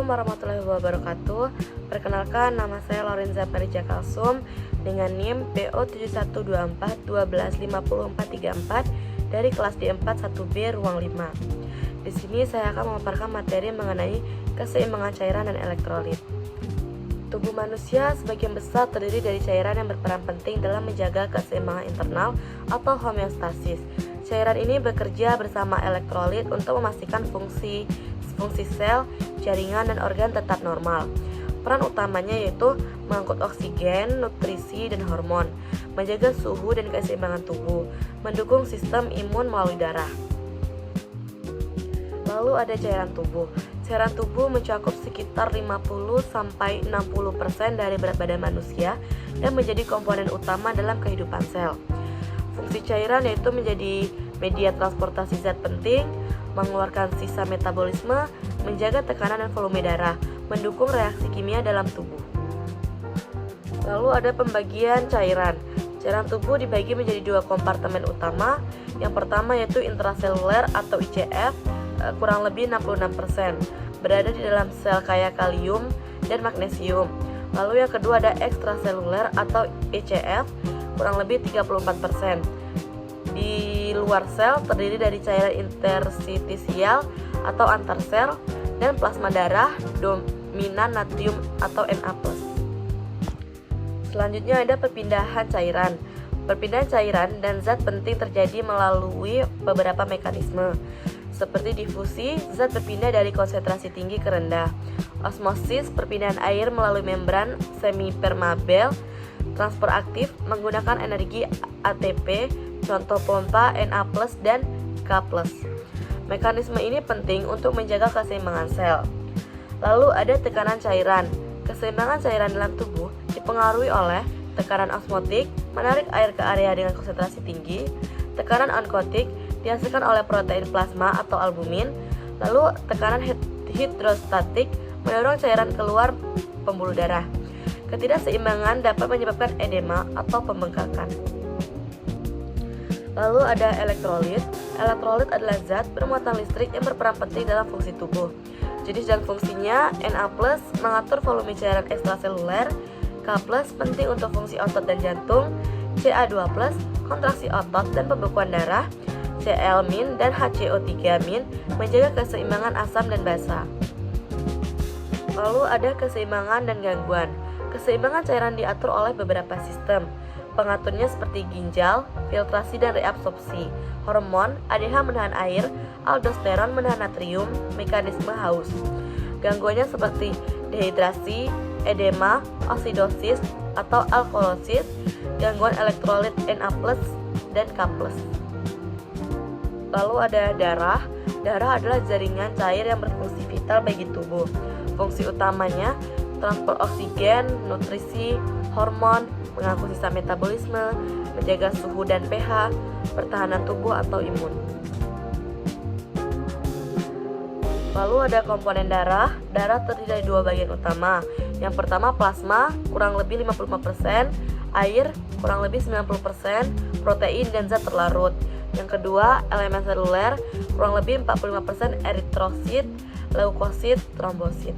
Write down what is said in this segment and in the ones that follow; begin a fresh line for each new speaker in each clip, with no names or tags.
Assalamualaikum warahmatullahi wabarakatuh. Perkenalkan, nama saya Lorenza Parija Kalsum dengan NIM PO7124125044 dari kelas D4 1B ruang 5. Di sini saya akan memaparkan materi mengenai keseimbangan cairan dan elektrolit. Tubuh manusia sebagian besar terdiri dari cairan yang berperan penting dalam menjaga keseimbangan internal atau homeostasis. Cairan ini bekerja bersama elektrolit untuk memastikan fungsi sel, jaringan, dan organ tetap normal. Peran utamanya yaitu mengangkut oksigen, nutrisi, dan hormon, menjaga suhu dan keseimbangan tubuh, mendukung sistem imun melalui darah. Lalu ada cairan tubuh. Cairan tubuh mencakup sekitar 50-60% dari berat badan manusia dan menjadi komponen utama dalam kehidupan sel. Fungsi cairan yaitu menjadi media transportasi zat penting, mengeluarkan sisa metabolisme, menjaga tekanan dan volume darah, mendukung reaksi kimia dalam tubuh. Lalu ada pembagian cairan. Cairan tubuh dibagi menjadi dua kompartemen utama. Yang pertama yaitu intraseluler atau ICF, kurang lebih 66%, berada di dalam sel kaya kalium dan magnesium. Lalu yang kedua ada ekstraseluler atau ECF, kurang lebih 34%. Di luar sel terdiri dari cairan interstisial atau antar sel dan plasma darah dominan natrium atau Na+. Selanjutnya ada perpindahan cairan. Perpindahan cairan dan zat penting terjadi melalui beberapa mekanisme. Seperti difusi, zat berpindah dari konsentrasi tinggi ke rendah. Osmosis, perpindahan air melalui membran semipermeabel. Transport aktif menggunakan energi ATP, contoh pompa Na+ dan K+. Mekanisme ini penting untuk menjaga keseimbangan sel. Lalu ada tekanan cairan. Keseimbangan cairan dalam tubuh dipengaruhi oleh tekanan osmotik, menarik air ke area dengan konsentrasi tinggi, tekanan onkotik, dihasilkan oleh protein plasma atau albumin, lalu tekanan hidrostatik, mendorong cairan keluar pembuluh darah. Ketidakseimbangan dapat menyebabkan edema atau pembengkakan. Lalu ada elektrolit. Elektrolit adalah zat bermuatan listrik yang berperan penting dalam fungsi tubuh. Jenis dan fungsinya: Na+ mengatur volume cairan ekstraseluler, K+ penting untuk fungsi otot dan jantung, Ca2+ kontraksi otot dan pembekuan darah, Cl- dan HCO3- menjaga keseimbangan asam dan basa. Lalu ada keseimbangan dan gangguan. Keseimbangan cairan diatur oleh beberapa sistem. Pengaturnya seperti ginjal, filtrasi dan reabsorpsi, hormon, ADH menahan air, aldosteron menahan natrium, mekanisme haus. Gangguannya seperti dehidrasi, edema, osidosis atau alkalosis, gangguan elektrolit Na+ dan K+. Lalu ada darah. Darah adalah jaringan cair yang berfungsi vital bagi tubuh. Fungsi utamanya transport oksigen, nutrisi, hormon, mengangkut sisa metabolisme, menjaga suhu dan pH, pertahanan tubuh atau imun. Lalu ada komponen darah. Darah terdiri dari dua bagian utama. Yang pertama plasma, kurang lebih 55%, air, kurang lebih 90%, protein dan zat terlarut. Yang kedua, elemen seluler, kurang lebih 45% eritrosit, leukosit, trombosit.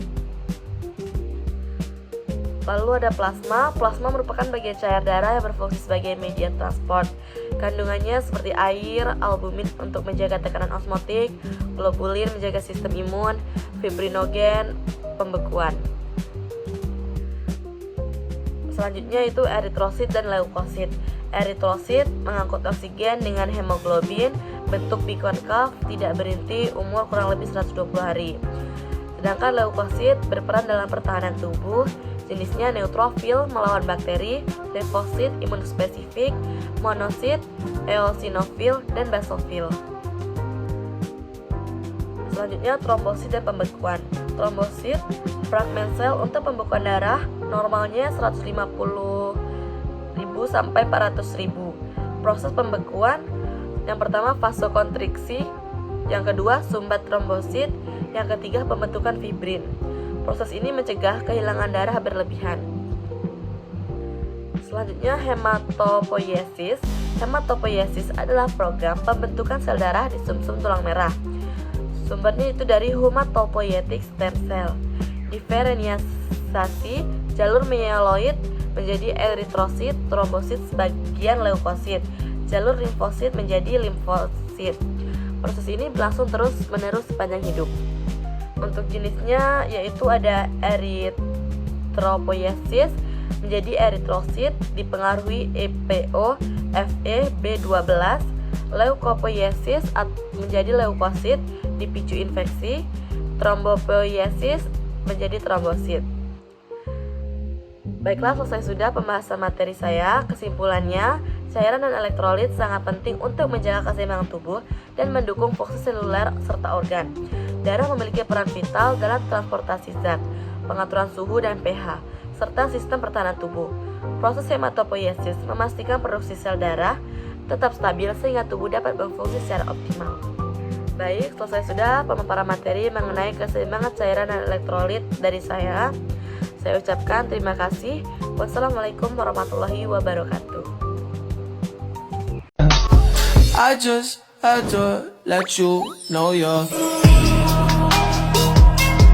Lalu ada plasma. Plasma merupakan bagian cair darah yang berfungsi sebagai media transport. Kandungannya seperti air, albumin untuk menjaga tekanan osmotik, globulin menjaga sistem imun, fibrinogen, pembekuan. Selanjutnya itu eritrosit dan leukosit. Eritrosit mengangkut oksigen dengan hemoglobin, bentuk bikonkaf, tidak berhenti, umur kurang lebih 120 hari. Sedangkan leukosit berperan dalam pertahanan tubuh, jenisnya neutrofil melawan bakteri, limfosit imunospesifik, monosit, eosinofil, dan basofil. Selanjutnya trombosit dan pembekuan. Trombosit fragmen sel untuk pembekuan darah, normalnya 150.000 sampai 400.000. Proses pembekuan: yang pertama vasokonstriksi, yang kedua sumbat trombosit, yang ketiga pembentukan fibrin. Proses ini mencegah kehilangan darah berlebihan. Selanjutnya hematopoiesis. Hematopoiesis adalah program pembentukan sel darah di sumsum tulang merah. Sumbernya itu dari hematopoietic stem cell. diferensiasi jalur mieloid menjadi eritrosit, trombosit sebagian leukosit, jalur limfosit menjadi limfosit. Proses ini berlangsung terus-menerus sepanjang hidup. Untuk jenisnya yaitu ada eritropoiesis menjadi eritrosit dipengaruhi EPO, Fe, B12, leukopoiesis menjadi leukosit dipicu infeksi, trombopoiesis menjadi trombosit. Baiklah, selesai sudah pembahasan materi saya. Kesimpulannya, cairan dan elektrolit sangat penting untuk menjaga keseimbangan tubuh dan mendukung fungsi seluler serta organ. Darah memiliki peran vital dalam transportasi zat, pengaturan suhu dan pH, serta sistem pertahanan tubuh. Proses hematopoiesis memastikan produksi sel darah tetap stabil sehingga tubuh dapat berfungsi secara optimal. Baik, selesai sudah pemaparan materi mengenai keseimbangan cairan dan elektrolit dari saya. Saya ucapkan terima kasih. Wassalamualaikum warahmatullahi wabarakatuh.
I just had to let you know you're